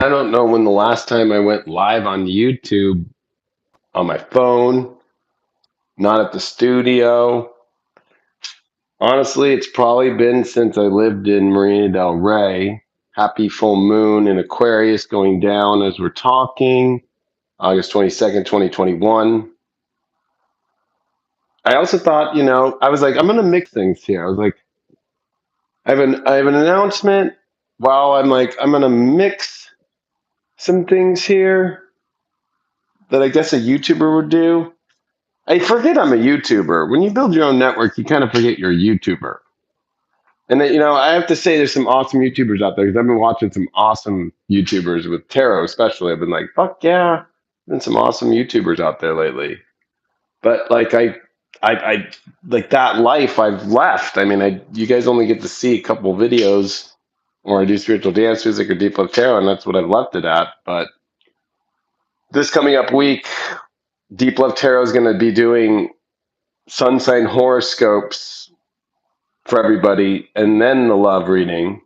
I don't know when the last time I went live on YouTube on my phone, not at the studio. Honestly, it's probably been since I lived in Marina del Rey. Happy full moon in Aquarius going down as we're talking, August 22nd, 2021. I also thought, I was like, I'm gonna mix things here. I was like, I have an announcement. While I'm gonna mix some things here that I guess a YouTuber would do. I forget I'm a YouTuber. When you build your own network, you kind of forget you're a YouTuber. And then, I have to say there's some awesome YouTubers out there because I've been watching some awesome YouTubers with tarot, especially. I've been like, fuck yeah, been some awesome YouTubers out there lately. But like I like that life I've left. I mean, you guys only get to see a couple videos, or I do spiritual dance music or deep love tarot, and that's what I've left it at. But this coming up week, Deep Love Tarot is going to be doing sun sign horoscopes for everybody, and then the love reading.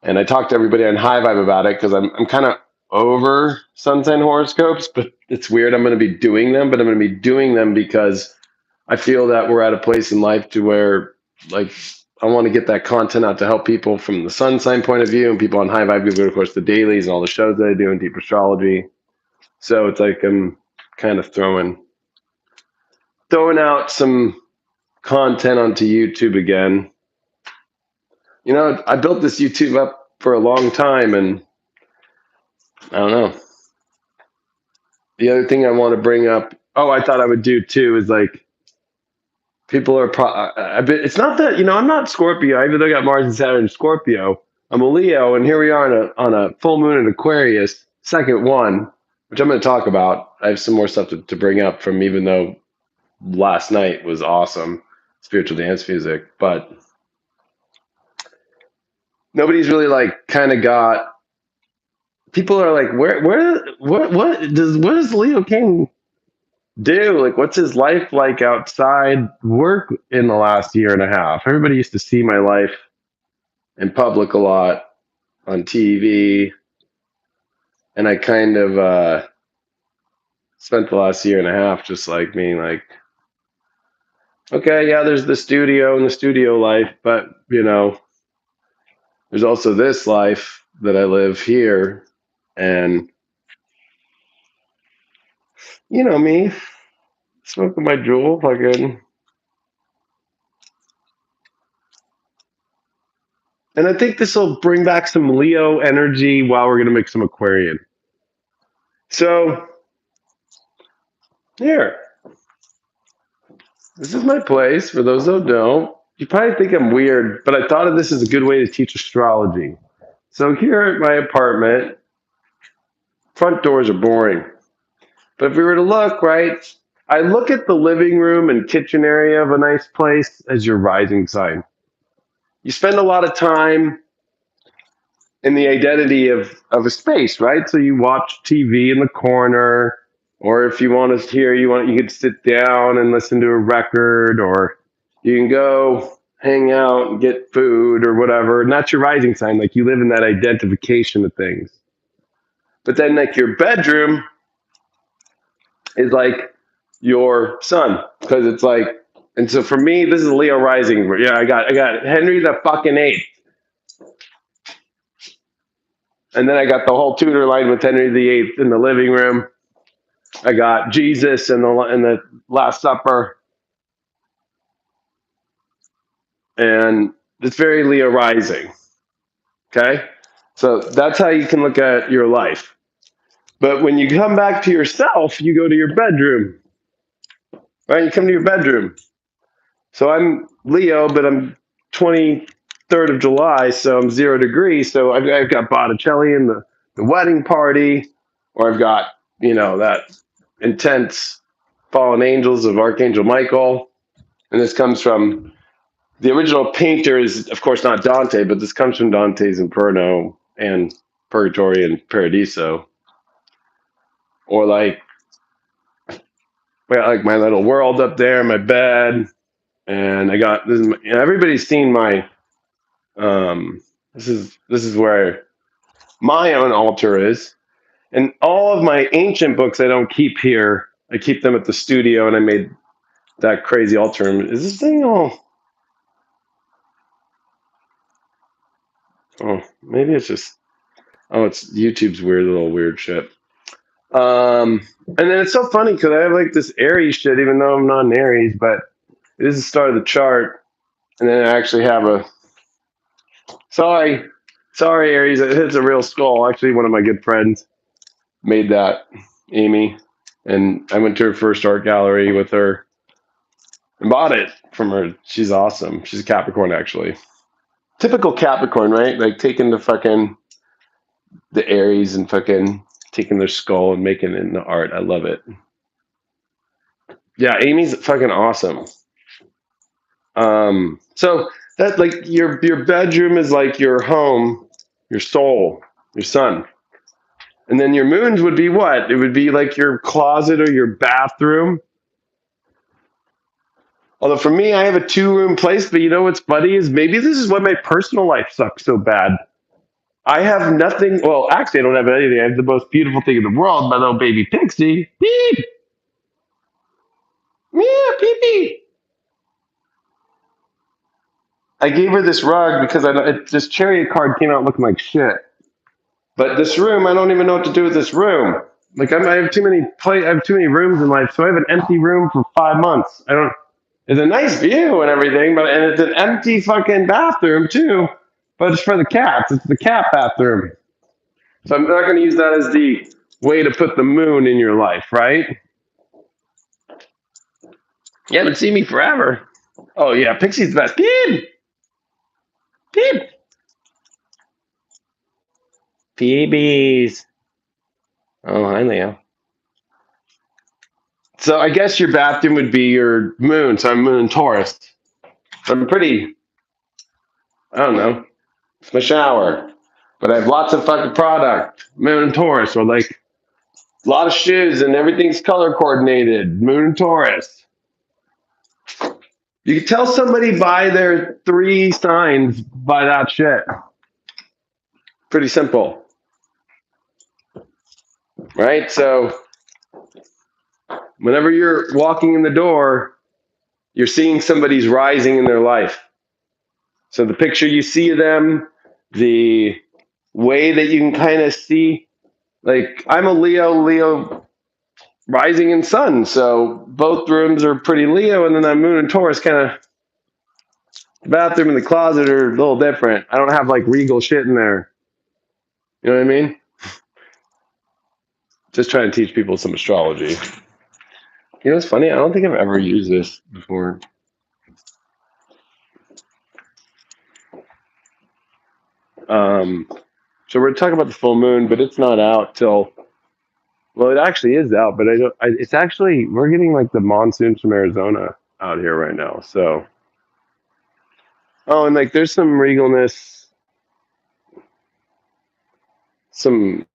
And I talked to everybody on High Vibe about it because I'm kind of over sun sign horoscopes, but it's weird. I'm going to be doing them, but I'm going to be doing them because I feel that we're at a place in life to where, like, I want to get that content out to help people from the sun sign point of view, and people on High Vibe do, of course, the dailies and all the shows that I do in deep astrology. So it's like I'm kind of throwing out some content onto YouTube again. I built this YouTube up for a long time, and I don't know. The other thing I want to bring up, I thought I would do too, is like people are. It's not that I'm not Scorpio. Even though I got Mars and Saturn in Scorpio, I'm a Leo, and here we are on a full moon in Aquarius, second one, which I'm going to talk about. I have some more stuff to bring up from, even though last night was awesome, spiritual dance music, but nobody's really like kind of got. People are like, what does Leo King do? Like, what's his life like outside work in the last year and a half? Everybody used to see my life in public a lot on TV, and I kind of spent the last year and a half just like being like, okay, yeah, there's the studio and the studio life, but there's also this life that I live here, and me, smoking my jewel, fucking. And I think this will bring back some Leo energy while we're going to make some Aquarian. So, here. This is my place. For those who don't, you probably think I'm weird, but I thought of this as a good way to teach astrology. So, here at my apartment, front doors are boring. But if we were to look, right, I look at the living room and kitchen area of a nice place as your rising sign. You spend a lot of time in the identity of a space, right? So you watch TV in the corner, or if you want to hear, you could sit down and listen to a record, or you can go hang out and get food or whatever. And that's your rising sign. Like, you live in that identification of things. But then, like, your bedroom is like your sun, because it's like, and so for me, this is Leo rising. Yeah, I got Henry the fucking eighth. And then I got the whole Tudor line with Henry VIII in the living room. I got Jesus in the Last Supper. And it's very Leo rising. Okay? So that's how you can look at your life. But when you come back to yourself, you go to your bedroom. Right? You come to your bedroom. So I'm Leo, but I'm 23rd of July, so I'm 0 degrees. So I've got Botticelli in the wedding party, or I've got, that intense fallen angels of Archangel Michael. And this comes from the original painter is, of course, not Dante, but this comes from Dante's Inferno and Purgatory and Paradiso. Or like my little world up there in my bed. And I got this. Everybody's seen my. This is where My own altar is. And all of my ancient books I don't keep here. I keep them at the studio, and I made that crazy altar. Is this thing all? Oh, maybe it's just. Oh, it's YouTube's weird shit. And then it's so funny because I have like this Aries shit, even though I'm not an Aries, but it is the start of the chart. And then I actually have a. Sorry, sorry, Aries. It's a real skull. Actually, one of my good friends made that, Amy, and I went to her first art gallery with her and bought it from her. She's awesome. She's a Capricorn, actually. Typical Capricorn, right? Like taking the Aries and fucking taking their skull and making it into art. I love it. Yeah, Amy's fucking awesome. So that like your bedroom is like your home, your soul, your sun. And then your moons would be what? It would be like your closet or your bathroom. Although for me, I have a 2-room place, but you know what's funny is maybe this is why my personal life sucks so bad. I have nothing. Well, actually, I don't have anything. I have the most beautiful thing in the world, my little baby Pixie. Beep, meow, beep, beep. I gave her this rug because this chariot card came out looking like shit. But this room, I don't even know what to do with this room. Like I have too many I have too many rooms in life, so I have an empty room for 5 months. I don't. It's a nice view and everything, and it's an empty fucking bathroom too. But it's for the cats. It's the cat bathroom. So I'm not going to use that as the way to put the moon in your life, right? You haven't seen me forever. Oh yeah, Pixie's the best. Peep, peep, PBs. Oh, hi Leo. So I guess your bathroom would be your moon. So I'm moon Taurus. I'm pretty. I don't know. It's my shower, but I have lots of fucking product. Moon Taurus, or like a lot of shoes, and everything's color coordinated. Moon Taurus. You can tell somebody by their 3 signs by that shit. Pretty simple, right? So whenever you're walking in the door, you're seeing somebody's rising in their life. So the picture you see of them, the way that you can kind of see, like I'm a Leo rising in sun, so both rooms are pretty Leo, and then that moon and Taurus kind of, the bathroom and the closet are a little different. I don't have like regal shit in there. You know what I mean? Just trying to teach people some astrology. You know what's funny? I don't think I've ever used this before. Um, so we're talking about the full moon, but it's not out till. Well, it actually is out, but I don't. It's actually we're getting like the monsoons from Arizona out here right now. So, oh, and like there's some regalness, some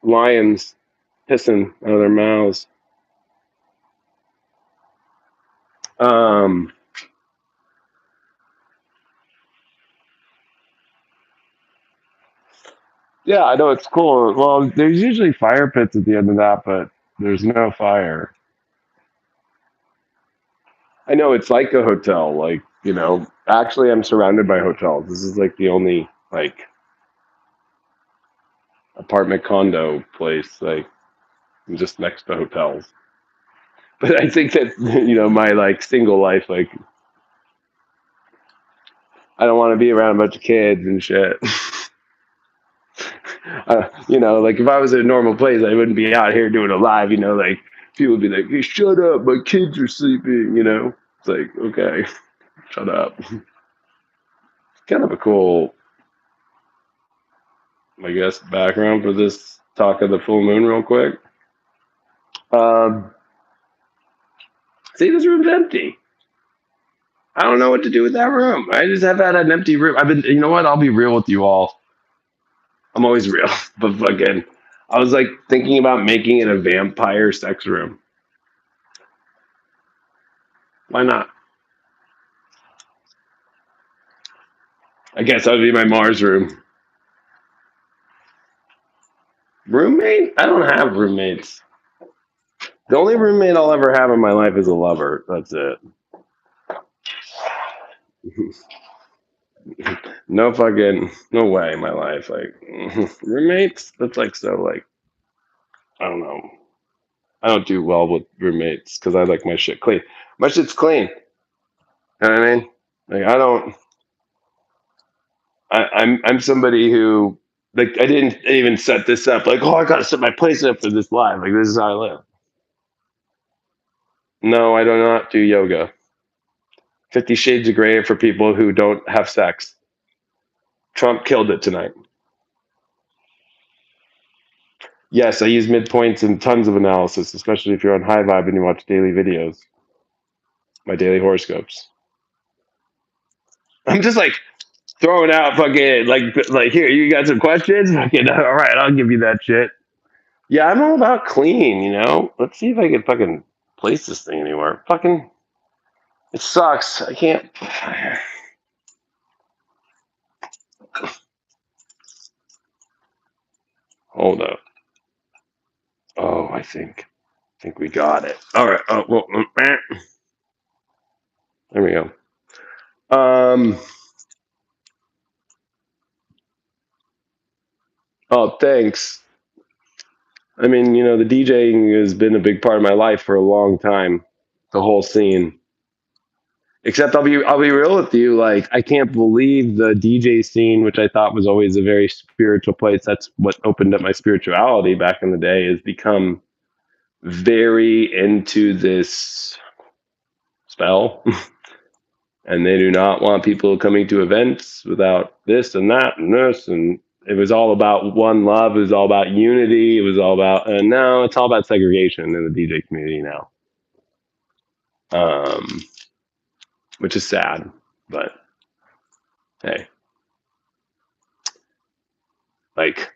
lions pissing out of their mouths. Um, yeah, I know it's cool. Well, there's usually fire pits at the end of that, but there's no fire. I know it's like a hotel. Like, actually, I'm surrounded by hotels. This is like the only like apartment condo place. Like, I'm just next to hotels. But I think that my like single life, like I don't want to be around a bunch of kids and shit. Like if I was in a normal place, I wouldn't be out here doing it live. Like people would be like, "Hey, shut up, my kids are sleeping." It's like, okay, shut up. Kind of a cool, I guess, background for this talk of the full moon, real quick. Um, See, this room's empty. I don't know what to do with that room. I just have had an empty room. You know what? I'll be real with you all. I'm always real, but fucking, I was like thinking about making it a vampire sex room. Why not? I guess that would be my Mars room. Roommate? I don't have roommates. The only roommate I'll ever have in my life is a lover. That's it. No fucking, no way in my life. Like, roommates? That's like so, like, I don't know. I don't do well with roommates because I like my shit clean. My shit's clean. You know what I mean? Like, I don't, I'm somebody who, like, I didn't even set this up. Like, oh, I gotta set my place up for this live. Like, this is how I live. No, I do not do yoga. 50 Shades of Grey for people who don't have sex. Trump killed it tonight. Yes, I use midpoints and tons of analysis, especially if you're on High Vibe and you watch daily videos. My daily horoscopes. I'm just like throwing out fucking like here, you got some questions? Fucking all right, I'll give you that shit. Yeah, I'm all about clean, you know? Let's see if I can fucking place this thing anywhere. Fucking it sucks. I can't hold up. Oh, I think we got it. All right. Oh, well, there we go. Oh, thanks. I mean, you know, the DJing has been a big part of my life for a long time. The whole scene. Except I'll be real with you. Like, I can't believe the DJ scene, which I thought was always a very spiritual place. That's what opened up my spirituality back in the day. Has become very into this spell. And they do not want people coming to events without this and that and this. And it was all about one love. It was all about unity. It was all about, and now it's all about segregation in the DJ community now, um, which is sad. But hey, like,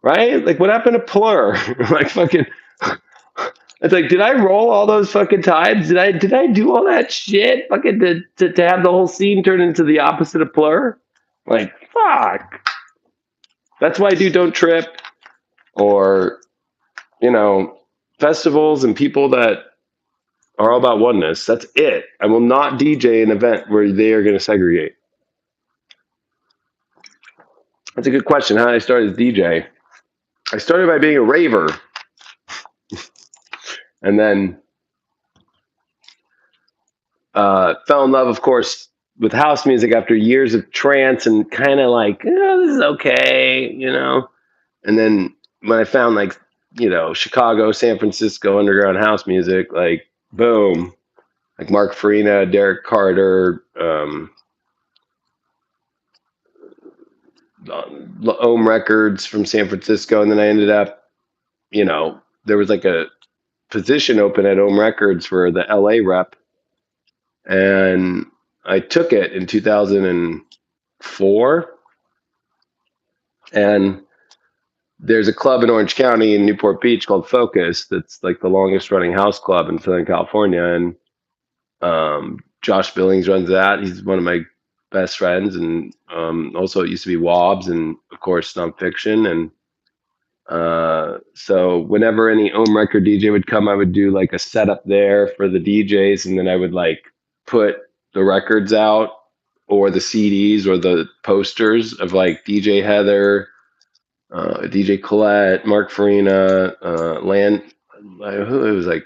right? Like, what happened to Plur? Like, fucking. It's like, did I roll all those fucking times? Did I do all that shit? Fucking to have the whole scene turn into the opposite of Plur? Like, fuck. That's why I do Don't Trip, or, you know, festivals and people that are all about oneness. That's it. I will not DJ an event where they are going to segregate. That's a good question. How did I start as DJ? I started by being a raver, and then fell in love, of course, with house music after years of trance and kind of like, oh, this is okay, you know. And then when I found, like, you know, Chicago, San Francisco underground house music, like, boom, like Mark Farina, Derek Carter, Ohm Records from San Francisco. And then I ended up, you know, there was like a position open at Ohm Records for the LA rep. And I took it in 2004. And there's a club in Orange County in Newport Beach called Focus that's like the longest running house club in Southern California. And Josh Billings runs that. He's one of my best friends. And also it used to be Wobbs and, of course, Nonfiction. And so whenever any Ohm record DJ would come, I would do like a setup there for the DJs. And then I would like put the records out or the CDs or the posters of like DJ Heather, DJ Colette, Mark Farina, Land. Who it was like,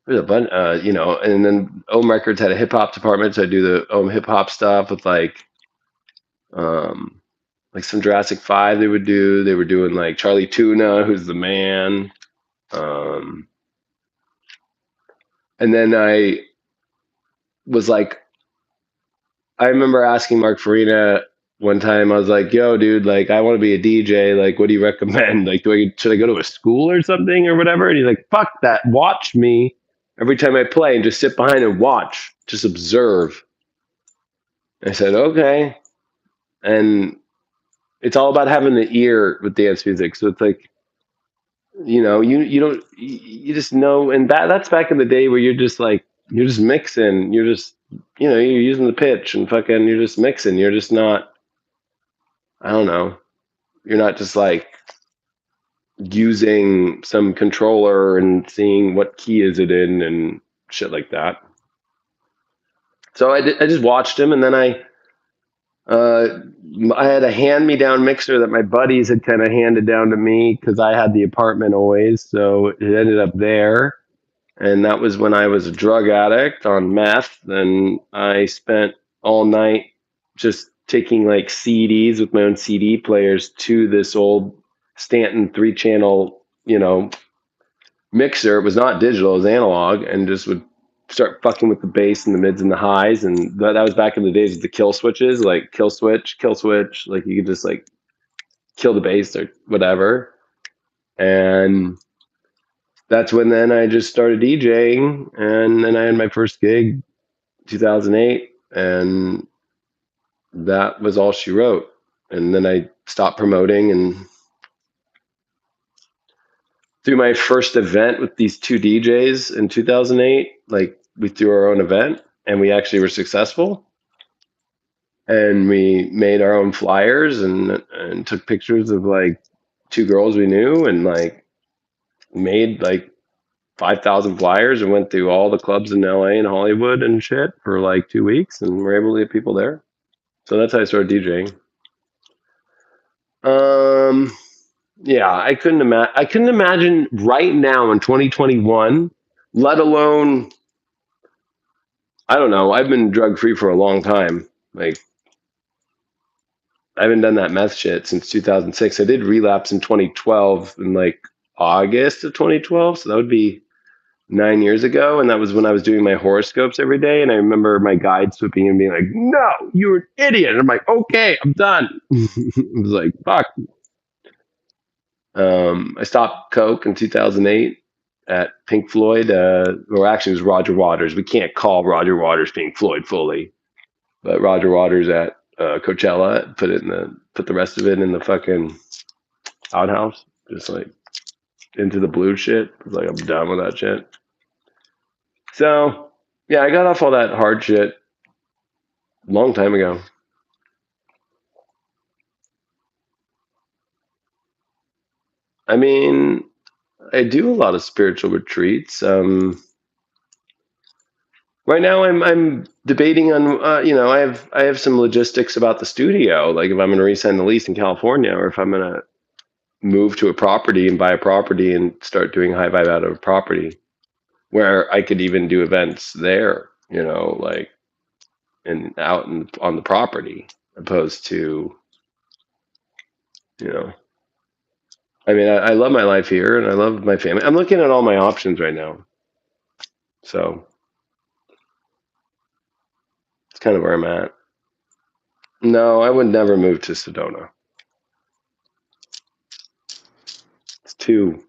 there's a bunch, you know. And then Ohm Records had a hip hop department, so I do the Ohm hip hop stuff with like some Jurassic 5 they would do. They were doing like Charlie Tuna, who's the man. And then I was like, I remember asking Mark Farina one time, I was like, yo, dude, like, I want to be a DJ. Like, what do you recommend? Like, should I go to a school or something or whatever? And he's like, fuck that. Watch me every time I play and just sit behind and watch, just observe. I said, okay. And it's all about having the ear with dance music. So it's like, you know, you don't, you just know. And that's back in the day where you're just like, you're just mixing, you're just, you know, you're using the pitch and fucking, you're just mixing. You're just not, I don't know. You're not just like using some controller and seeing what key is it in and shit like that. So I just watched him, and then uh, I had a hand-me-down mixer that my buddies had kind of handed down to me because I had the apartment always. So it ended up there, and that was when I was a drug addict on meth, and I spent all night just taking like CDs with my own CD players to this old Stanton 3-channel, mixer. It was not digital, it was analog, and just would start fucking with the bass and the mids and the highs. And that was back in the days of the kill switches, like kill switch. Like you could just like kill the bass or whatever. And that's when then I just started DJing. And then I had my first gig 2008. And that was all she wrote. And then I stopped promoting, and through my first event with these two DJs in 2008, like we threw our own event and we actually were successful. And we made our own flyers and took pictures of like two girls we knew, and like made like 5,000 flyers and went through all the clubs in LA and Hollywood and shit for like 2 weeks, and we're able to get people there. So that's how I started DJing. Yeah, I couldn't imagine right now in 2021, let alone, I don't know. I've been drug free for a long time. Like, I haven't done that meth shit since 2006. I did relapse in 2012, in like August of 2012. So that would be 9 years ago. And that was when I was doing my horoscopes every day. And I remember my guide swooping in and being like, "No, you're an idiot." And I'm like, "Okay, I'm done." I was like, "Fuck." I stopped Coke in 2008 at Pink Floyd. Or actually, it was Roger Waters. We can't call Roger Waters Pink Floyd fully, but Roger Waters at Coachella put the rest of it in the fucking outhouse, just like into the blue shit. I was like, I'm done with that shit. So yeah, I got off all that hard shit a long time ago. I mean, I do a lot of spiritual retreats. Right now, I'm debating on I have some logistics about the studio, like if I'm going to re-sign the lease in California, or if I'm going to move to a property and buy a property and start doing high vibe out of a property where I could even do events there, like and out and on the property, opposed to, you know, I mean, I love my life here and I love my family. I'm looking at all my options right now. So it's kind of where I'm at. No, I would never move to Sedona. It's too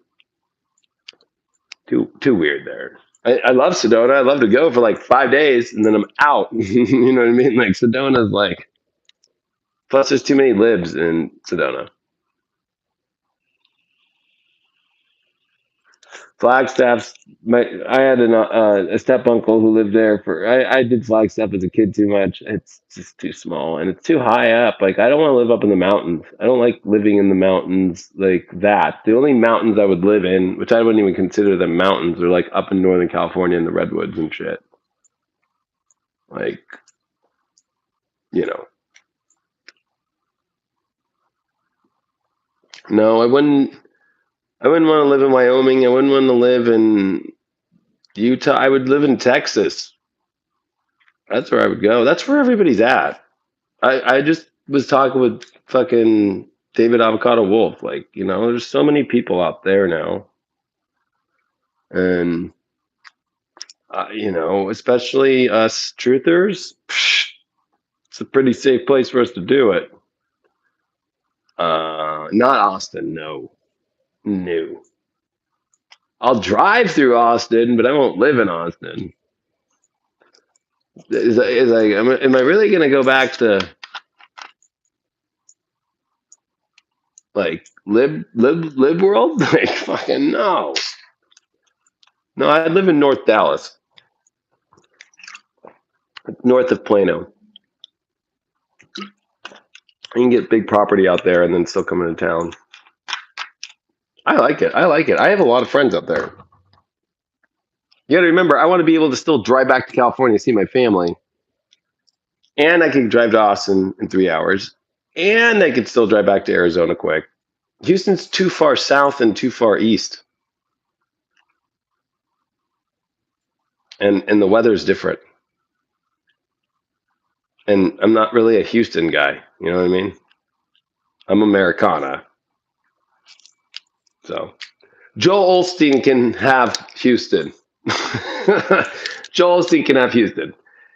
weird there. I love Sedona. I love to go for like 5 days and then I'm out. You know what I mean? Like Sedona's like, plus there's too many libs in Sedona. Flagstaff's I had a step uncle who lived there for. I did Flagstaff as a kid too much. It's just too small and it's too high up. Like I don't want to live up in the mountains. I don't like living in the mountains like that. The only mountains I would live in, which I wouldn't even consider them mountains, are like up in Northern California in the redwoods and shit. Like, you know, no, I wouldn't. I wouldn't want to live in Wyoming. I wouldn't want to live in Utah. I would live in Texas. That's where I would go. That's where everybody's at. I just was talking with fucking David Avocado Wolf. Like, there's so many people out there now. And, especially us truthers, it's a pretty safe place for us to do it. Not Austin, no. No. I'll drive through Austin, but I won't live in Austin. Am I really going to go back to like live world? Like fucking no. No, I live in North Dallas, north of Plano. You can get big property out there and then still come into town. I like it. I like it. I have a lot of friends up there. You got to remember, I want to be able to still drive back to California to see my family, and I could drive to Austin in 3 hours, and I could still drive back to Arizona quick. Houston's too far south and too far east, and the weather's different. And I'm not really a Houston guy. You know what I mean? I'm Americana. So Joel Osteen can have Houston. Joel Osteen can have Houston.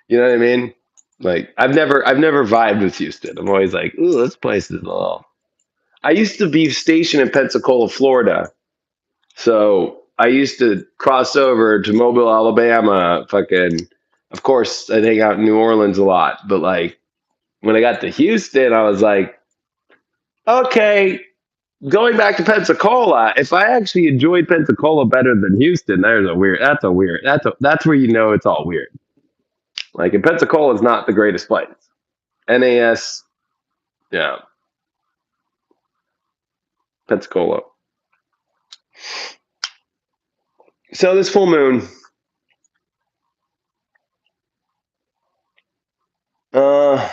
You know what I mean? Like I've never vibed with Houston. I'm always like, ooh, this place is a little. I used to be stationed in Pensacola, Florida. So I used to cross over to Mobile, Alabama. Fucking, of course, I'd hang out in New Orleans a lot. But like when I got to Houston, I was like, okay, going back to Pensacola, if I actually enjoyed Pensacola better than Houston, that's where you know it's all weird. Like, and Pensacola is not the greatest place. NAS, yeah, Pensacola. So this full moon, uh,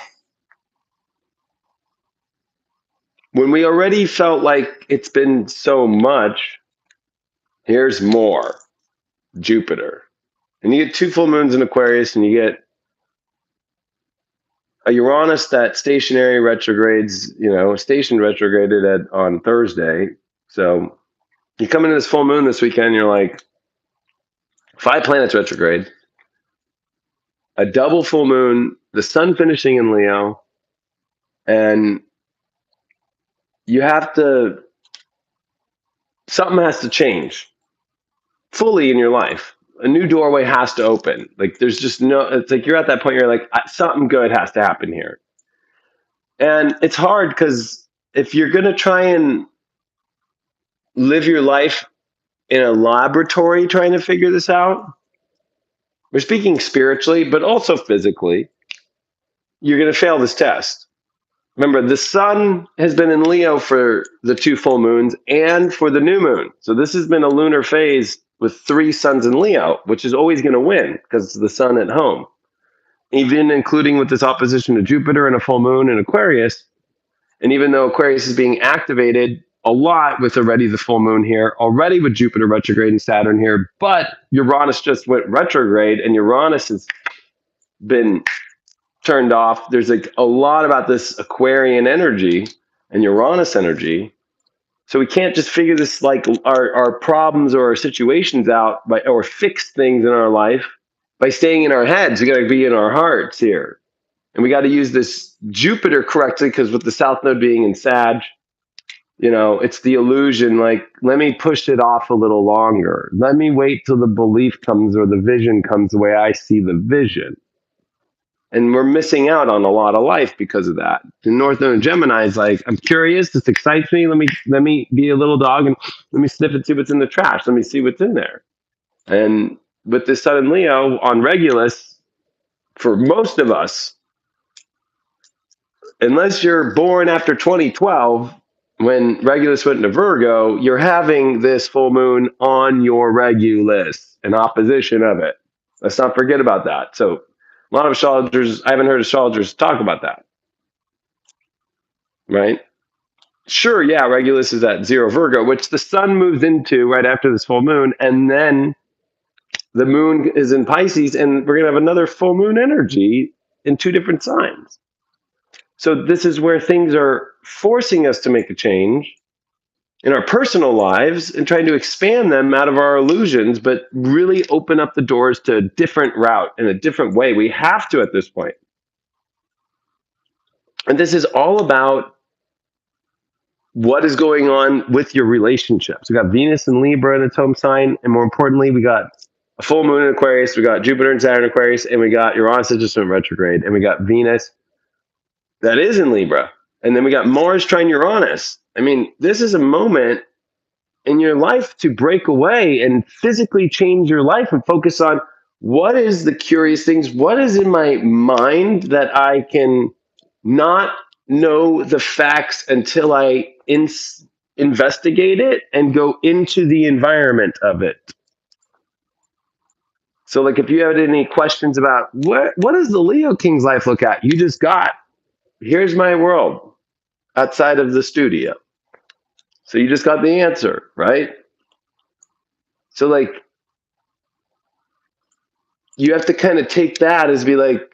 when we already felt like it's been so much, here's more. Jupiter. And you get two full moons in Aquarius, and you get a Uranus that stationary retrogrades, station retrograded on Thursday. So you come into this full moon this weekend, you're like, 5 planets retrograde, a double full moon, the sun finishing in Leo, and you have to, something has to change fully in your life. A new doorway has to open. Like there's just no, it's like you're at that point, you're like, something good has to happen here. And it's hard because if you're going to try and live your life in a laboratory trying to figure this out, we're speaking spiritually, but also physically, you're going to fail this test. Remember, the sun has been in Leo for the 2 full moons and for the new moon. So this has been a lunar phase with 3 suns in Leo, which is always going to win because it's the sun at home. Even including with this opposition to Jupiter and a full moon in Aquarius. And even though Aquarius is being activated a lot with already the full moon here, already with Jupiter retrograde and Saturn here, but Uranus just went retrograde and Uranus has been turned off. There's like a lot about this Aquarian energy and Uranus energy. So we can't just figure this like our problems or our situations out or fix things in our life by staying in our heads. We got to be in our hearts here. And we got to use this Jupiter correctly because with the South Node being in Sag, it's the illusion. Like, let me push it off a little longer. Let me wait till the belief comes or the vision comes the way I see the vision. And we're missing out on a lot of life because of that. The North Node Gemini is like, I'm curious. This excites me. Let me be a little dog and let me sniff and see what's in the trash. Let me see what's in there. And with the Sun and Leo on Regulus, for most of us, unless you're born after 2012, when Regulus went into Virgo, you're having this full moon on your Regulus, in opposition of it. Let's not forget about that. So a lot of astrologers, I haven't heard astrologers talk about that. Right? Sure, yeah, Regulus is at 0 Virgo, which the sun moves into right after this full moon, and then the moon is in Pisces, and we're going to have another full moon energy in 2 different signs. So this is where things are forcing us to make a change in our personal lives and trying to expand them out of our illusions, but really open up the doors to a different route in a different way. We have to at this point. And this is all about what is going on with your relationships. We got Venus and Libra in its home sign, and more importantly, we got a full moon in Aquarius, we got Jupiter and Saturn in Aquarius, and we got Uranus just in retrograde, and we got Venus that is in Libra. And then we got Mars trine Uranus. I mean, this is a moment in your life to break away and physically change your life and focus on what is the curious things, what is in my mind that I can not know the facts until I investigate it and go into the environment of it. So, like, if you had any questions about what does the Leo King's life look at, you just got, here's my world outside of the studio. So you just got the answer, right? So, like, you have to kind of take that as be like,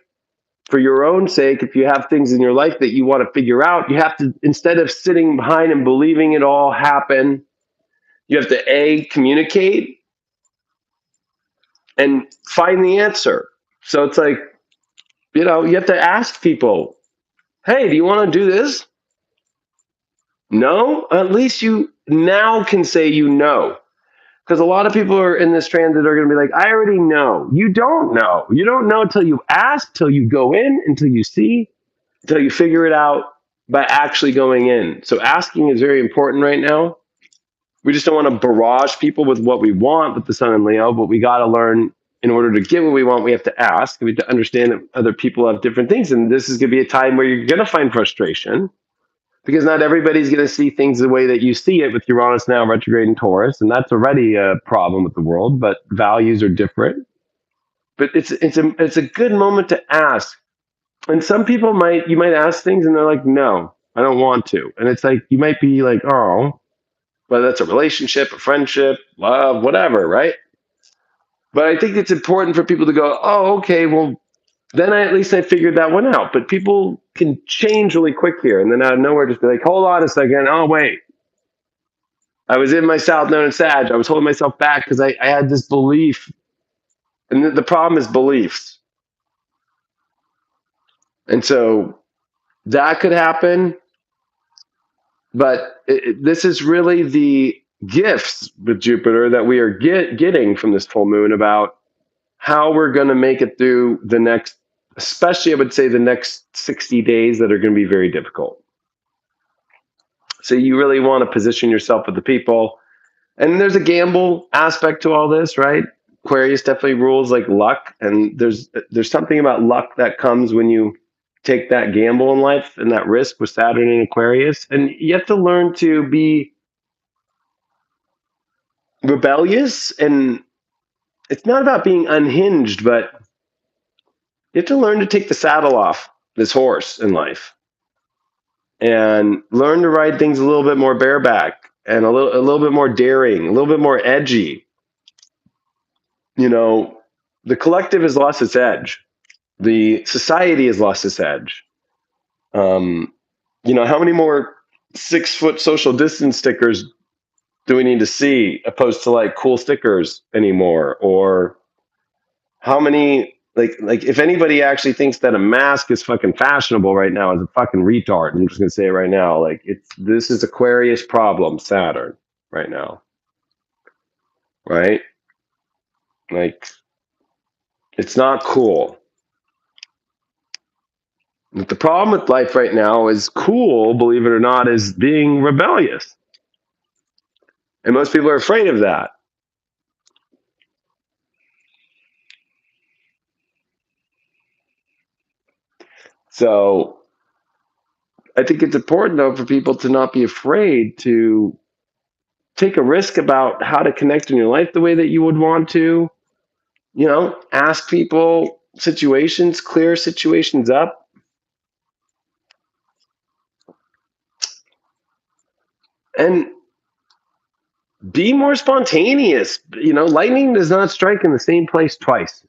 for your own sake, if you have things in your life that you want to figure out, you have to, instead of sitting behind and believing it all happen, you have to communicate and find the answer. So it's like, you have to ask people, hey, do you want to do this? No? At least you now can say you know. Because a lot of people are in this transit are going to be like, I already know. You don't know. You don't know until you ask, till you go in, until you see, until you figure it out by actually going in. So asking is very important right now. We just don't want to barrage people with what we want with the Sun and Leo, but we got to learn, in order to get what we want, we have to ask. We have to understand that other people have different things. And this is going to be a time where you're going to find frustration, because not everybody's going to see things the way that you see it with Uranus now retrograde in Taurus. And that's already a problem with the world, but values are different. But it's a good moment to ask. And some people you might ask things and they're like, no, I don't want to. And it's like, you might be like, oh, whether that's a relationship, a friendship, love, whatever, right? But I think it's important for people to go, oh, okay, well, then at least I figured that one out. But people can change really quick here, and then out of nowhere just be like, hold on a second. Oh, wait. I was in my South Node in Sag. I was holding myself back because I had this belief. And the problem is beliefs. And so that could happen. But this is really the gifts with Jupiter that we are getting from this full moon about how we're going to make it through the next, especially I would say the next 60 days that are going to be very difficult. So you really want to position yourself with the people. And there's a gamble aspect to all this, right? Aquarius definitely rules like luck. And there's something about luck that comes when you take that gamble in life and that risk with Saturn and Aquarius. And you have to learn to be rebellious. And it's not about being unhinged, but you have to learn to take the saddle off this horse in life and learn to ride things a little bit more bareback and a little bit more daring, a little bit more edgy. The collective has lost its edge. The society has lost its edge. How many more 6-foot social distance stickers do we need to see opposed to like cool stickers anymore? Or how many, like if anybody actually thinks that a mask is fucking fashionable right now, is a fucking retard. I'm just gonna say it right now. Like this is Aquarius problem, Saturn right now. Right? Like it's not cool. But the problem with life right now is cool, believe it or not, is being rebellious. And most people are afraid of that. So I think it's important, though, for people to not be afraid to take a risk about how to connect in your life the way that you would want to. Ask people situations, clear situations up. And be more spontaneous. Lightning does not strike in the same place twice.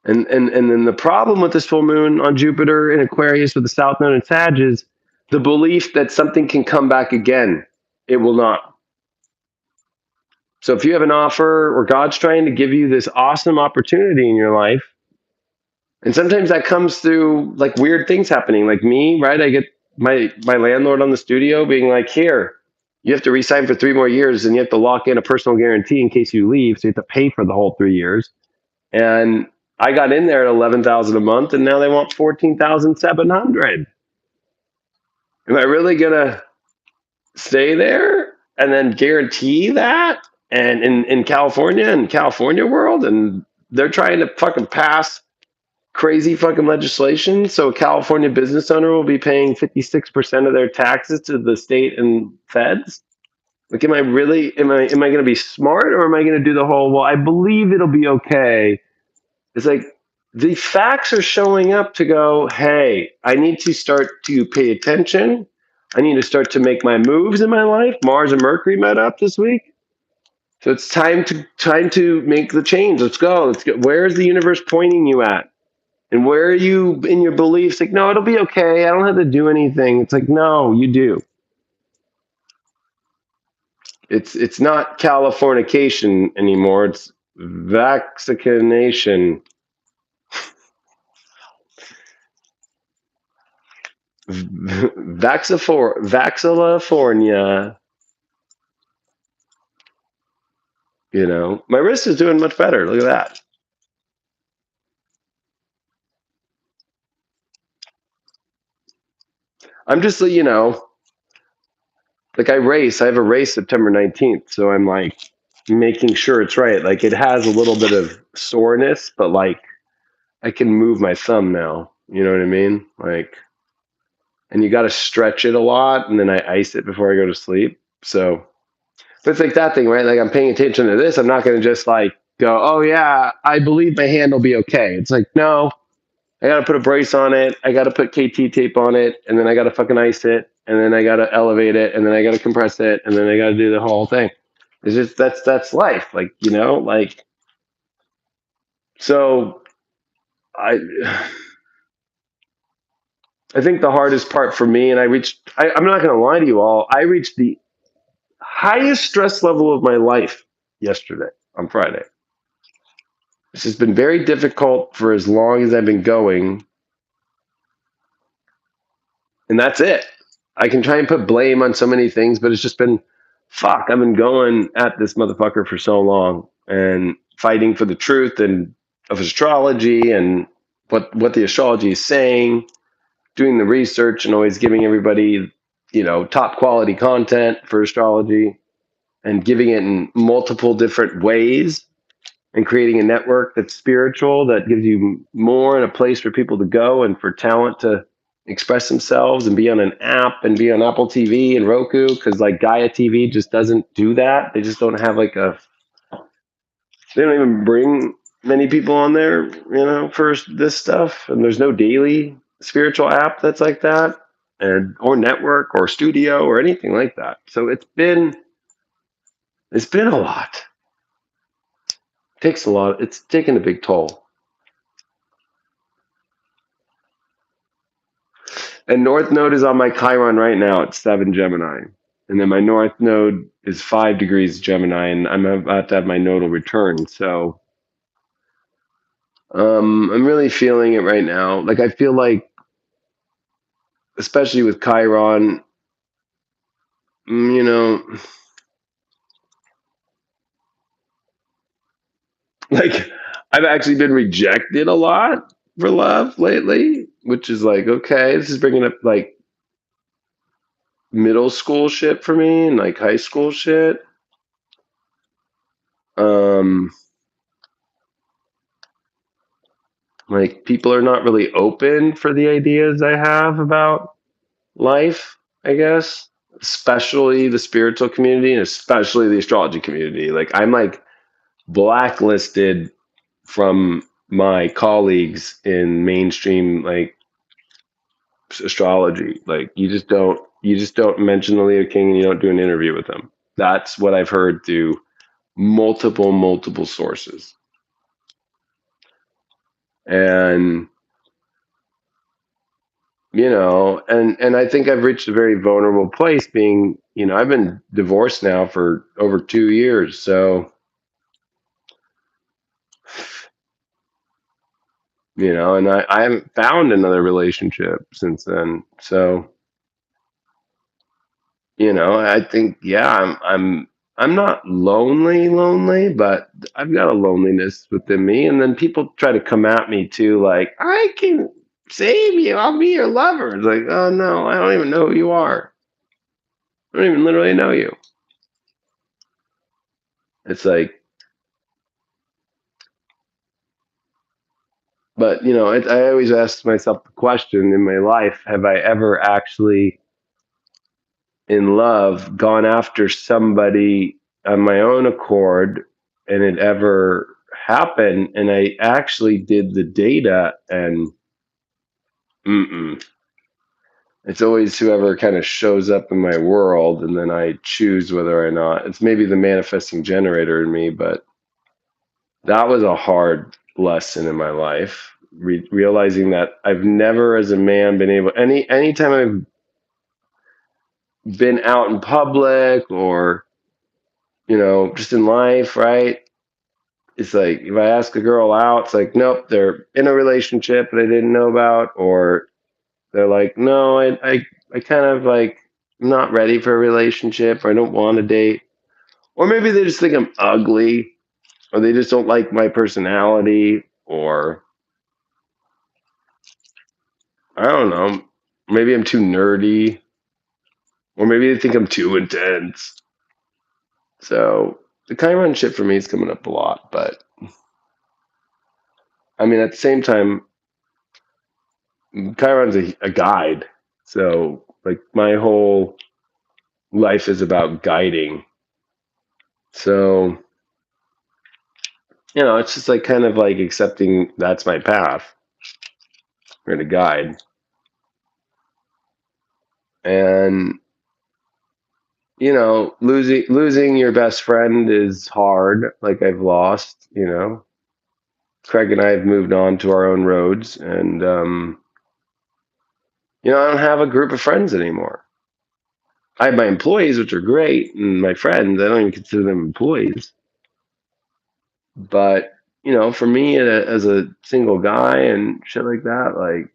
And then the problem with this full moon on Jupiter in Aquarius with the South Node in Sag is the belief that something can come back again. It will not. So if you have an offer or God's trying to give you this awesome opportunity in your life, and sometimes that comes through like weird things happening, like me, right? I get my landlord on the studio being like, here, you have to re-sign for 3 more years and you have to lock in a personal guarantee in case you leave. So you have to pay for the whole 3 years. And I got in there at $11,000 a month, and now they want $14,700. Am I really gonna stay there and then guarantee that? And in California and California world, and they're trying to fucking pass crazy fucking legislation. So a California business owner will be paying 56% of their taxes to the state and feds. Like, am I really, am I going to be smart, or am I going to do the whole, well, I believe it'll be okay? It's like the facts are showing up to go, hey, I need to start to pay attention. I need to start to make my moves in my life. Mars and Mercury met up this week. So it's time to make the change. Let's go. Let's go. Where is the universe pointing you at? And where are you in your beliefs? Like, no, it'll be okay. I don't have to do anything. It's like, no, you do. It's not Californication anymore. It's vaccination. Vaxilafornia. My wrist is doing much better. Look at that. I'm just, like I race. I have a race September 19th, so I'm like making sure it's right. Like it has a little bit of soreness, but like I can move my thumb now. You know what I mean? Like, and you got to stretch it a lot, and then I ice it before I go to sleep. So, but it's like that thing, right? Like I'm paying attention to this. I'm not going to just like go, oh yeah, I believe my hand will be okay. It's like, no, I got to put a brace on it. I got to put KT tape on it, and then I got to fucking ice it, and then I got to elevate it, and then I got to compress it, and then I got to do the whole thing. It's just that's life, like like so. I I think the hardest part for me, and I'm not going to lie to you all, I reached the highest stress level of my life yesterday on Friday. This has been very difficult for as long as I've been going, and that's it. I can try and put blame on so many things, but it's just been fuck. I've been going at this motherfucker for so long and fighting for the truth and of astrology and what the astrology is saying, doing the research and always giving everybody, top quality content for astrology and giving it in multiple different ways and creating a network that's spiritual, that gives you more and a place for people to go and for talent to express themselves and be on an app and be on Apple TV and Roku, because like Gaia TV just doesn't do that. They just don't have like they don't even bring many people on there, for this stuff. And there's no daily spiritual app that's like that, and or network or studio or anything like that. So it's been a lot. It takes a lot. It's taken a big toll. And North Node is on my Chiron right now at 7 Gemini. And then my North Node is 5 degrees Gemini, and I'm about to have my nodal return. So I'm really feeling it right now. Like I feel like, especially with Chiron, you know, like I've actually been rejected a lot for love lately, which is like, okay, this is bringing up like middle school shit for me and like high school shit. Um, like people are not really open for the ideas I have about life, I guess, especially the spiritual community and especially the astrology community. Like I'm like blacklisted from my colleagues in mainstream like astrology. Like you just don't mention the Leo King and you don't do an interview with him. That's what I've heard through multiple sources. And and I think I've reached a very vulnerable place being, I've been divorced now for over 2 years. So, and I haven't found another relationship since then. So, I think, yeah, I'm not lonely, but I've got a loneliness within me. And then people try to come at me too, like, I can save you. I'll be your lover. It's like, oh no, I don't even know who you are. I don't even literally know you. It's like, But I always ask myself the question in my life: have I ever actually, in love, gone after somebody on my own accord, and it ever happened? And I actually did the data, and mm-mm. It's always whoever kind of shows up in my world, and then I choose whether or not. It's maybe the manifesting generator in me, but that was a hard lesson in my life. Realizing that I've never, as a man, been able anytime I've been out in public, or just in life, right? It's like if I ask a girl out, it's like, nope, they're in a relationship that I didn't know about, or they're like, no, I kind of like, I'm not ready for a relationship, or I don't want to date, or maybe they just think I'm ugly, or they just don't like my personality, or I don't know, maybe I'm too nerdy, or maybe they think I'm too intense. So the Chiron shit for me is coming up a lot, but I mean, at the same time, Chiron's a guide. So like my whole life is about guiding. So, it's just like kind of like accepting that's my path. We're going to guide. And, losing your best friend is hard. Like I've lost, Craig and I have moved on to our own roads, and, I don't have a group of friends anymore. I have my employees, which are great, and my friends, I don't even consider them employees. But, for me as a single guy and shit like that, like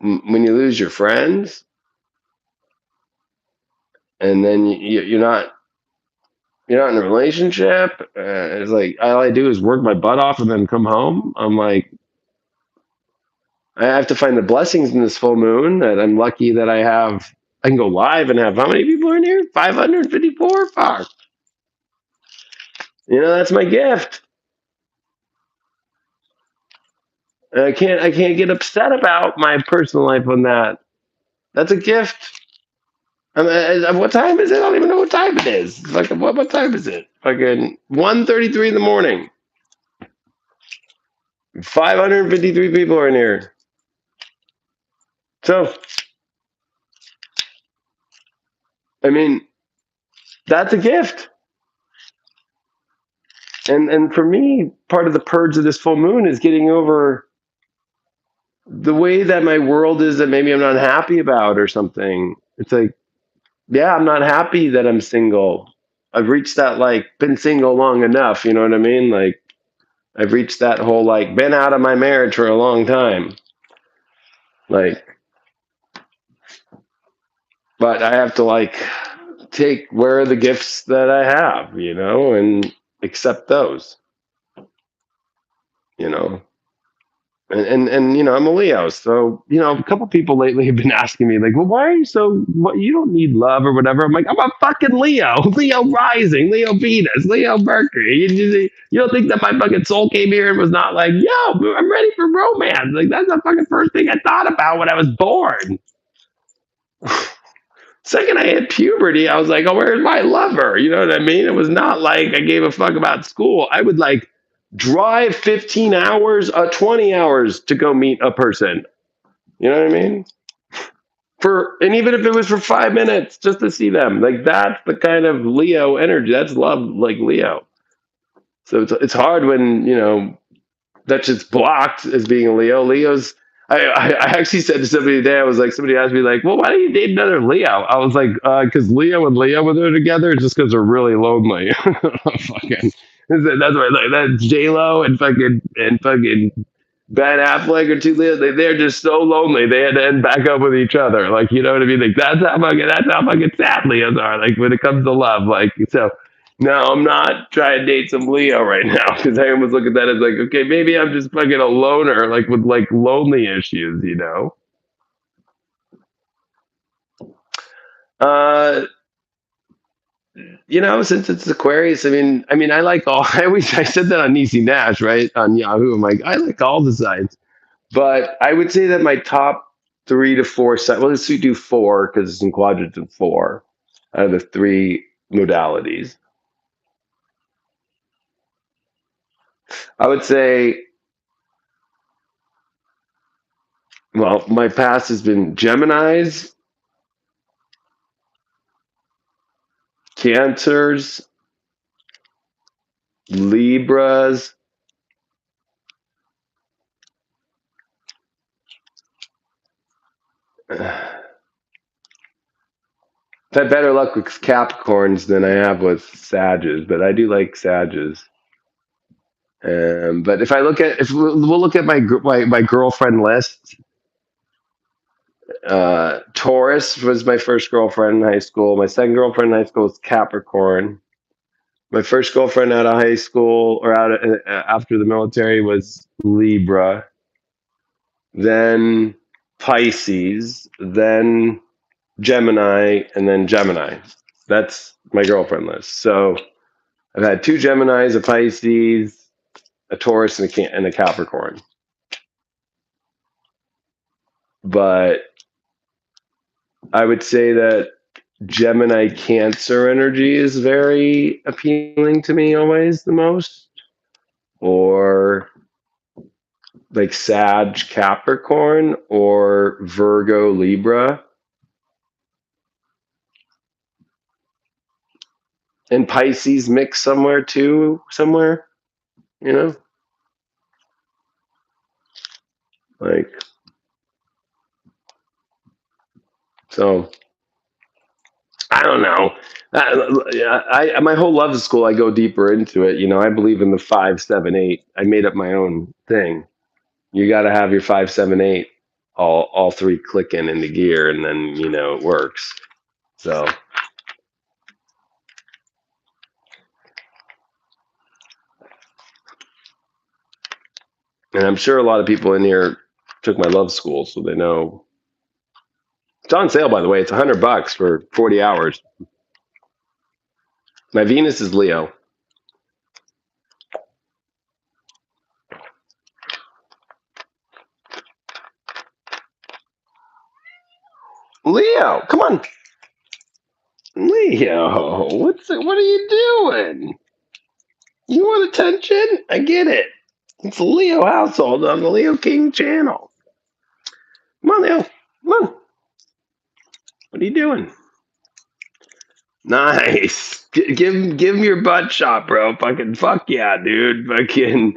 when you lose your friends, and then you're not in a relationship, it's like all I do is work my butt off and then come home. I'm like, I have to find the blessings in this full moon, that I'm lucky that I can go live and have how many people are in here? 554? Fuck. That's my gift. And I can't get upset about my personal life on that. That's a gift. I mean, what time is it? I don't even know what time it is. Like, what time is it? Fucking 1:33 in the morning. 553 people are in here. So, I mean, that's a gift. And for me, part of the purge of this full moon is getting over the way that my world is, that maybe I'm not happy about or something. It's like, yeah, I'm not happy that I'm single. I've reached that, like, been single long enough, you know what I mean? Like, I've reached that whole, like, been out of my marriage for a long time. Like, but I have to, like, take where are the gifts that I have, and accept those, you know. And I'm a Leo, so a couple people lately have been asking me, like, well, why are you so? What, you don't need love or whatever. I'm like, I'm a fucking Leo, Leo rising, Leo Venus, Leo Mercury. You don't think that my fucking soul came here and was not like, yo, I'm ready for romance? Like, that's the fucking first thing I thought about when I was born. Second I hit puberty, I was like, oh, where's my lover? You know what I mean? It was not like I gave a fuck about school. I would, like, drive 15 hours, 20 hours to go meet a person. You know what I mean? And even if it was for 5 minutes, just to see them. Like, that's the kind of Leo energy. That's love, like Leo. So it's hard when, that's just blocked as being a Leo. I actually said to somebody today, somebody asked me, like, well, why don't you date another Leo? I was like, because Leo and Leo, when they're together, just because they're really lonely. Fucking, that's why, like, that's J-Lo and fucking Ben Affleck or two Leos. They're just so lonely. They had to end back up with each other. Like, you know what I mean? Like, that's how fucking sad Leos are. Like, when it comes to love, like, so. No, I'm not trying to date some Leo right now, because I almost look at that as like, okay, maybe I'm just fucking a loner, like with, like, lonely issues, Uh, since it's Aquarius, I like all. I said that on Niecy Nash, right, on Yahoo. I'm like, I like all the signs, but I would say that my top 3 to 4 signs. Well, let's do four because it's in quadrants of four out of the three modalities. I would say, well, my past has been Geminis, Cancers, Libras. I've had better luck with Capricorns than I have with Sages, but I do like Sages. But if we'll look at my girlfriend list, Taurus was my first girlfriend in high school. My second girlfriend in high school was Capricorn. My first girlfriend out of high school or after the military was Libra. Then Pisces. Then Gemini, and then Gemini. That's my girlfriend list. So I've had 2 Geminis, a Pisces, a Taurus, and a Capricorn. But I would say that Gemini Cancer energy is very appealing to me always the most. Or like Sag Capricorn or Virgo Libra. And Pisces mix somewhere too, somewhere, you know? Like, so I don't know. My whole love school, I go deeper into it. I believe in the 5, 7, 8. I made up my own thing. You got to have your 5, 7, 8, all three clicking into gear, and then it works. So, and I'm sure a lot of people in here took my love school, so they know. It's on sale, by the way. It's $100 for 40 hours. My Venus is Leo. Leo, come on. Leo, what are you doing? You want attention? I get it. It's a Leo household on the Leo King channel. Come on, Leo. Come on. What are you doing? Nice. Give him your butt shot, bro. Fucking fuck yeah, dude. Fucking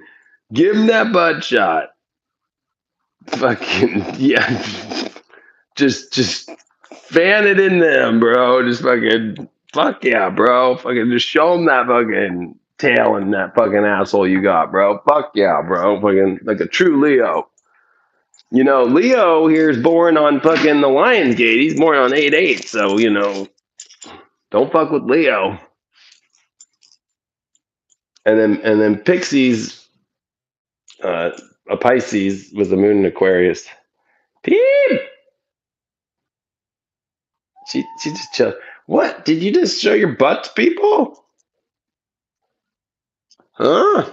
give him that butt shot. Fucking yeah. Just fan it in them, bro. Just fucking fuck yeah, bro. Fucking just show him that fucking tail and that fucking asshole you got, bro. Fuck yeah, bro. Fucking like a true Leo. Leo here is born on fucking the Lions Gate. He's born on 8/8, so don't fuck with Leo. And then Pixies, a Pisces with the moon in Aquarius. Peep! She just chill. What? Did you just show your butt to people? Huh?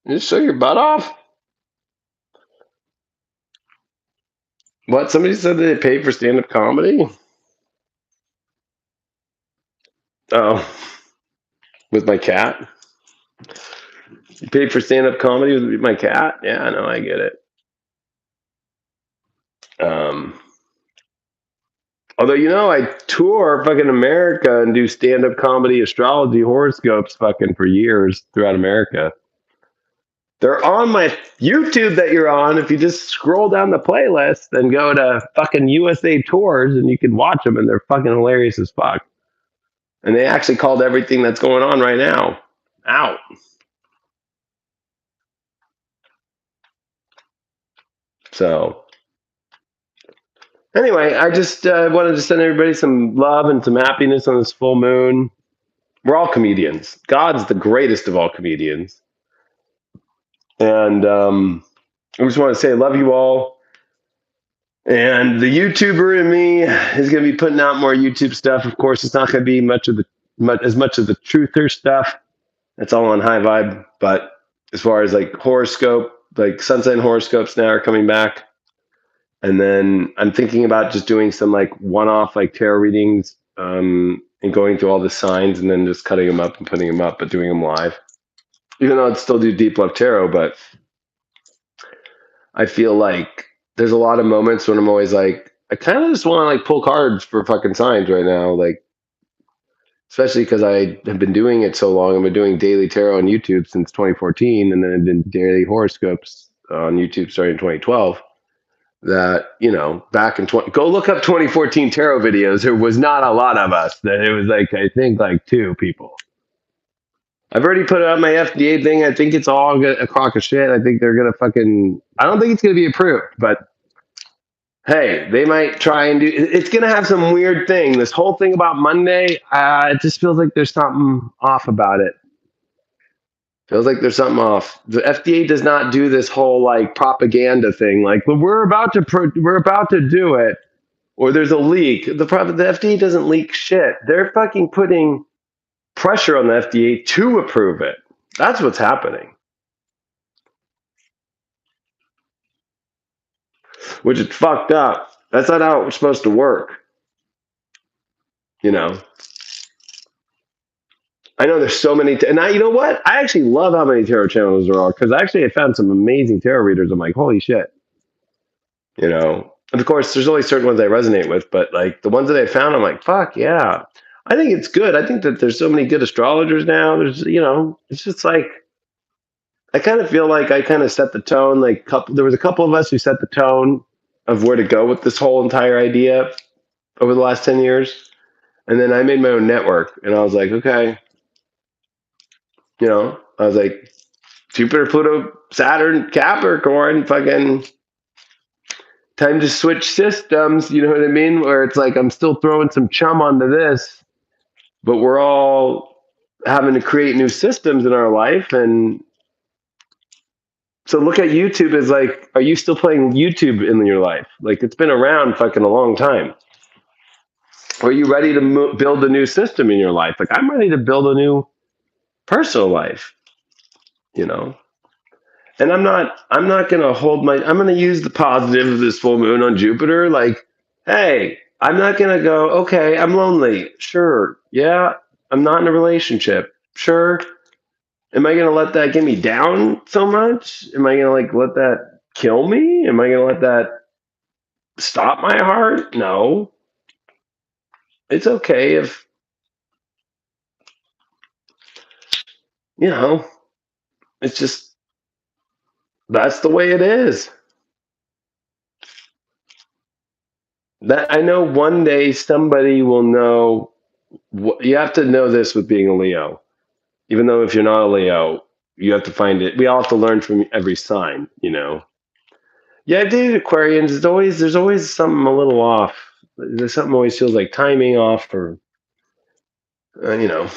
You just show your butt off? What? Somebody said they paid for stand-up comedy? Oh, with my cat? You paid for stand-up comedy with my cat? Yeah, I know, I get it. Although, I tour fucking America and do stand-up comedy, astrology, horoscopes fucking for years throughout America. They're on my YouTube that you're on. If you just scroll down the playlist and go to fucking USA Tours, and you can watch them, and they're fucking hilarious as fuck. And they actually called everything that's going on right now out. So, anyway, I just wanted to send everybody some love and some happiness on this full moon. We're all comedians. God's the greatest of all comedians. And I just want to say I love you all. And the YouTuber in me is going to be putting out more YouTube stuff. Of course, it's not going to be much of the as much of the truther stuff. That's all on high vibe. But as far as like horoscope, like sun sign horoscopes now are coming back. And then I'm thinking about just doing some like one-off like tarot readings, and going through all the signs and then just cutting them up and putting them up, but doing them live. Even though I'd still do deep love tarot, but I feel like there's a lot of moments when I'm always like, I kind of just want to like pull cards for fucking signs right now, like especially because I have been doing it so long. I've been doing daily tarot on YouTube since 2014, and then I did daily horoscopes on YouTube starting in 2012. That, you know, back in go look up 2014 tarot videos. There was not a lot of us. That it was like, I think like 2 people. I've already put it on my FDA thing. I think it's all a crock of shit. I think they're gonna fucking. I don't think it's gonna be approved, but hey, they might try and do. It's gonna have some weird thing. This whole thing about Monday, it just feels like there's something off about it. Feels like there's something off. The FDA does not do this whole like propaganda thing. Like, well, we're about to do it, or there's a leak. The FDA doesn't leak shit. They're fucking putting pressure on the FDA to approve it. That's what's happening. Which is fucked up. That's not how it's supposed to work. You know. I know there's so many, and you know what? I actually love how many tarot channels there are, because actually I found some amazing tarot readers. I'm like, holy shit. You know, and of course, there's only certain ones I resonate with, but like the ones that I found, I'm like, fuck yeah. I think it's good. I think that there's so many good astrologers now. There's, you know, it's just like, I kind of feel like I kind of set the tone. Like, there was a couple of us who set the tone of where to go with this whole entire idea over the last 10 years. And then I made my own network, and I was like, okay. You know, I was like, Jupiter, Pluto, Saturn, Capricorn, fucking time to switch systems. You know what I mean? Where it's like I'm still throwing some chum onto this, but we're all having to create new systems in our life. And so look at YouTube as like, are you still playing YouTube in your life? Like, it's been around fucking a long time. Are you ready to build a new system in your life? Like, I'm ready to build a new personal life, you know? And I'm not going to I'm going to use the positive of this full moon on Jupiter. Like, hey, I'm not going to go, okay, I'm lonely. Sure. Yeah. I'm not in a relationship. Sure. Am I going to let that get me down so much? Am I going to like let that kill me? Am I going to let that stop my heart? No. It's okay if, you know, it's just, that's the way it is. That I know one day somebody will know. You have to know this with being a Leo. Even though if you're not a Leo, you have to find it. We all have to learn from every sign, you know. Yeah, I've dated Aquarians. There's always something a little off. There's something always feels like timing off, or you know.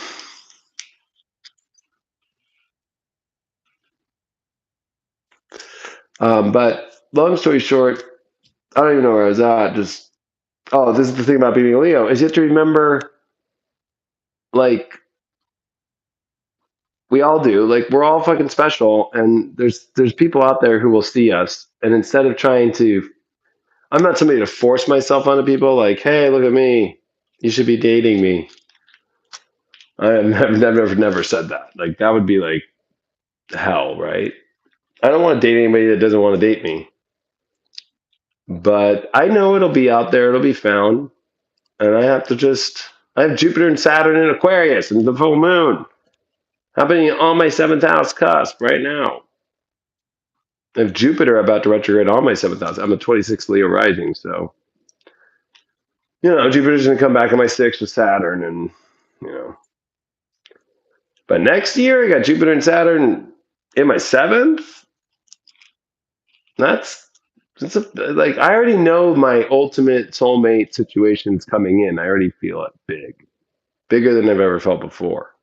But long story short, I don't even know where I was at. Just this is the thing about being a Leo, is you have to remember, like, we all do. Like, we're all fucking special, and there's people out there who will see us, and instead of trying to, I'm not somebody to force myself onto people. Like, hey, look at me, you should be dating me. I've never said that. Like, that would be like hell, right? I don't want to date anybody that doesn't want to date me. But I know it'll be out there. It'll be found, and I have Jupiter and Saturn in Aquarius and the full moon happening on my 7th house cusp right now. I have Jupiter about to retrograde on my 7th house. I'm a 26 Leo rising, so you know Jupiter's going to come back on my 6th with Saturn, and you know. But next year, I got Jupiter and Saturn in my 7th. Like, I already know my ultimate soulmate situation's coming in. I already feel it bigger than I've ever felt before.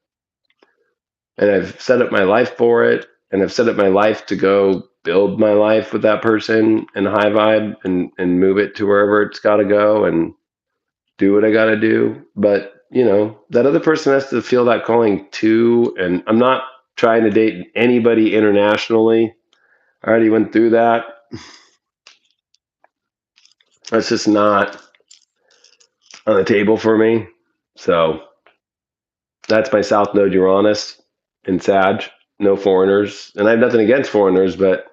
And I've set up my life for it, and I've set up my life to go build my life with that person and high vibe and move it to wherever it's got to go and do what I got to do. But, that other person has to feel that calling too. And I'm not trying to date anybody internationally. I already went through that. That's just not on the table for me. So that's my South Node Uranus in Sag. No foreigners. And I have nothing against foreigners, but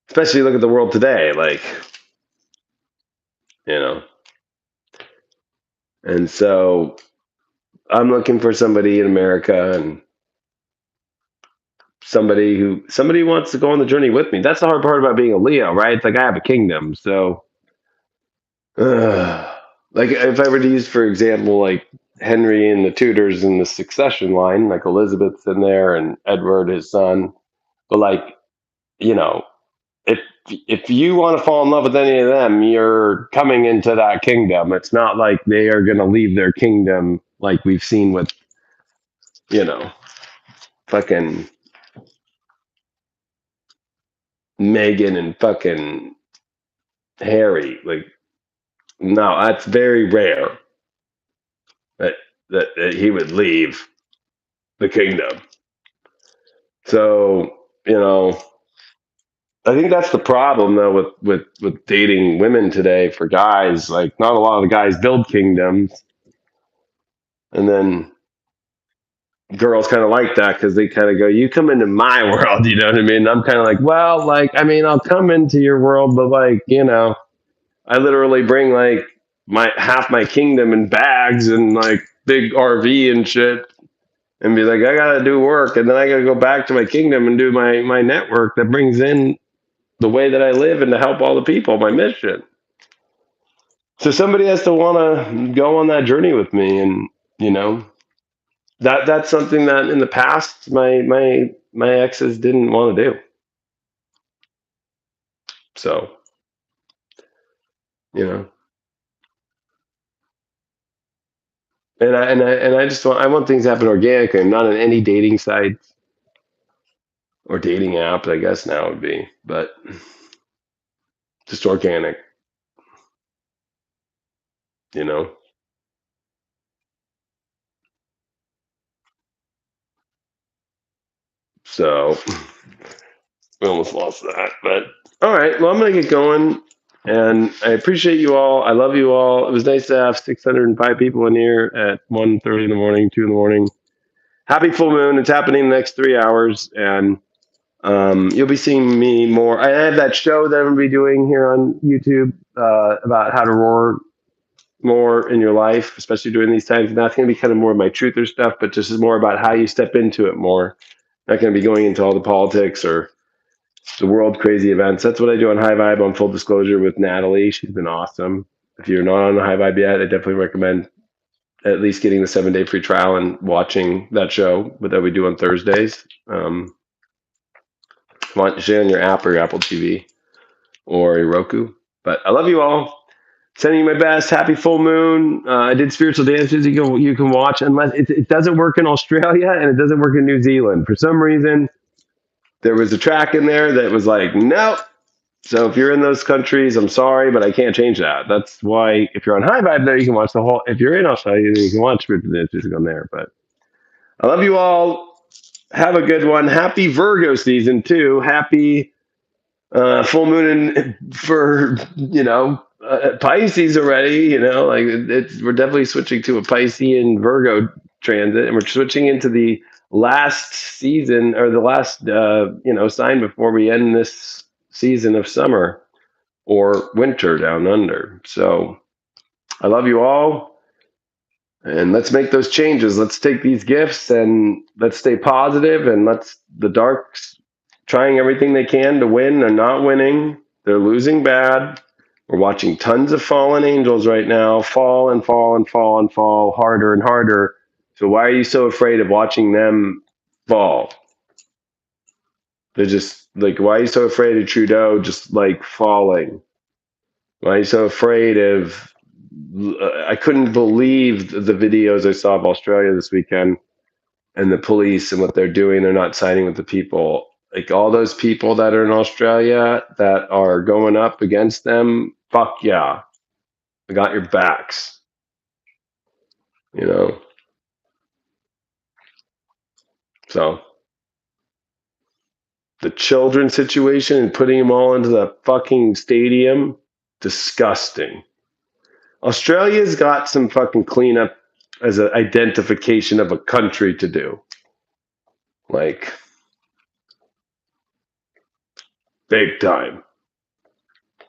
especially look at the world today. Like, you know. And so I'm looking for somebody in America and somebody wants to go on the journey with me. That's the hard part about being a Leo, right? It's like I have a kingdom. So like if I were to use, for example, like Henry and the Tudors in the succession line, like Elizabeth's in there and Edward, his son. But like, you know, if if you want to fall in love with any of them, you're coming into that kingdom. It's not like they are going to leave their kingdom like we've seen with, you know, fucking Megan and fucking Harry. Like, no, that's very rare that, that he would leave the kingdom. So, I think that's the problem though with dating women today for guys. Like, not a lot of the guys build kingdoms, and then girls kind of like that because they kind of go, "You come into my world," you know what I mean? And I'm kind of like, well, like, I mean, I'll come into your world, but like, I literally bring like my half my kingdom in bags and like big RV and shit, and be like, I gotta do work, and then I gotta go back to my kingdom and do my network that brings in the way that I live and to help all the people, my mission. So somebody has to want to go on that journey with me, and you know that's something that in the past my exes didn't want to do. So you know, and I just want things to happen organically. I'm not on any dating sites or dating apps. I guess now would be, but just organic. You know. So we almost lost that, but all right. Well, I'm gonna get going, and I appreciate you all. I love you all. It was nice to have 605 people in here at 1:30 in the morning, 2 in the morning. Happy full moon! It's happening in the next 3 hours, and you'll be seeing me more. I have that show that I'm gonna be doing here on YouTube about how to roar more in your life, especially during these times. And that's gonna be kind of more of my truther stuff, but just is more about how you step into it more. Not gonna be going into all the politics or the world crazy events. That's what I do on High Vibe on full disclosure with Natalie. She's been awesome. If you're not on the High Vibe yet, I definitely recommend at least getting the 7-day free trial and watching that show that we do on Thursdays. Watch it on your app or your Apple TV or your Roku. But I love you all. Sending you my best. Happy full moon. I did spiritual dances you can watch, unless it doesn't work in Australia and it doesn't work in New Zealand. For some reason, there was a track in there that was like, nope. So if you're in those countries, I'm sorry, but I can't change that. That's why if you're on High Vibe there, you can watch the whole. If you're in Australia, then you can watch spiritual dances on there. But I love you all. Have a good one. Happy Virgo season too. Happy full moon for Pisces already. Like we're definitely switching to a Piscean Virgo transit, and we're switching into the last season or the last sign before we end this season of summer or winter down under. So I love you all. And let's make those changes. Let's take these gifts and let's stay positive, and let's the darks trying everything they can to win. They're not winning. They're losing bad. We're watching tons of fallen angels right now fall and fall and fall and fall harder and harder. So why are you so afraid of watching them fall? They're just like, why are you so afraid of Trudeau just like falling? Why are you so afraid of I couldn't believe the videos I saw of Australia this weekend and the police and what they're doing. They're not siding with the people. Like all those people that are in Australia that are going up against them, fuck yeah. I got your backs. you know. So the children situation and putting them all into the fucking stadium, disgusting. Australia's got some fucking cleanup as an identification of a country to do. Like, big time.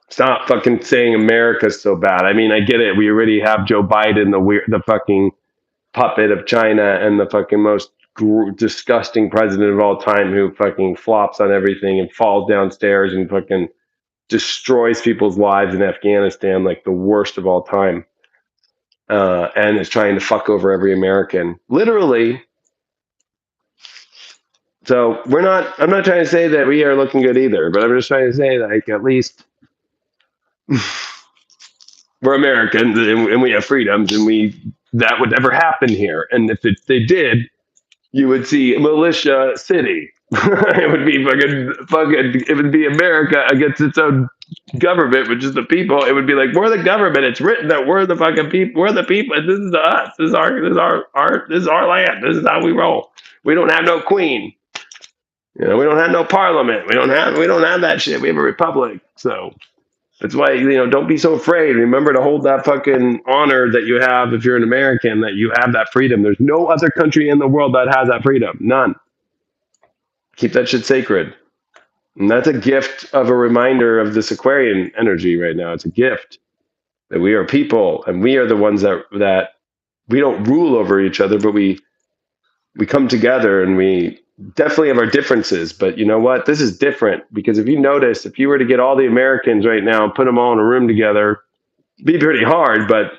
Stop fucking saying America's so bad. I mean, I get it. We already have Joe Biden, the fucking puppet of China, and the fucking most disgusting president of all time, who fucking flops on everything and falls downstairs and fucking destroys people's lives in Afghanistan, like the worst of all time, and is trying to fuck over every American, literally. So I'm not trying to say that we are looking good either, but I'm just trying to say, like, at least we're Americans and we have freedoms, and that would never happen here. And if they did, you would see militia city. It would be fucking. It would be America against its own government, which is the people. It would be like, we're the government. It's written that we're the fucking people. We're the people. This is us. This is our land. This is how we roll. We don't have no queen. You know, we don't have no parliament. We don't have that shit. We have a republic. So that's why, don't be so afraid. Remember to hold that fucking honor that you have if you're an American, that you have that freedom. There's no other country in the world that has that freedom. None. Keep that shit sacred. And that's a gift of a reminder of this Aquarian energy right now. It's a gift that we are people, and we are the ones that we don't rule over each other, but we come together, and we definitely have our differences. But you know what? This is different, because if you were to get all the Americans right now and put them all in a room together, it'd be pretty hard, but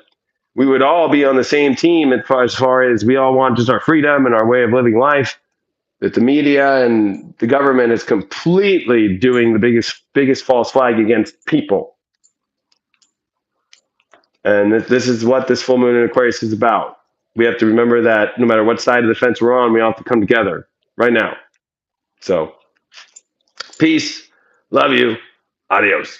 we would all be on the same team as far as we all want just our freedom and our way of living life. That the media and the government is completely doing the biggest false flag against people. And this is what this full moon in Aquarius is about. We have to remember that no matter what side of the fence we're on, we all have to come together right now. So, peace. Love you. Adios.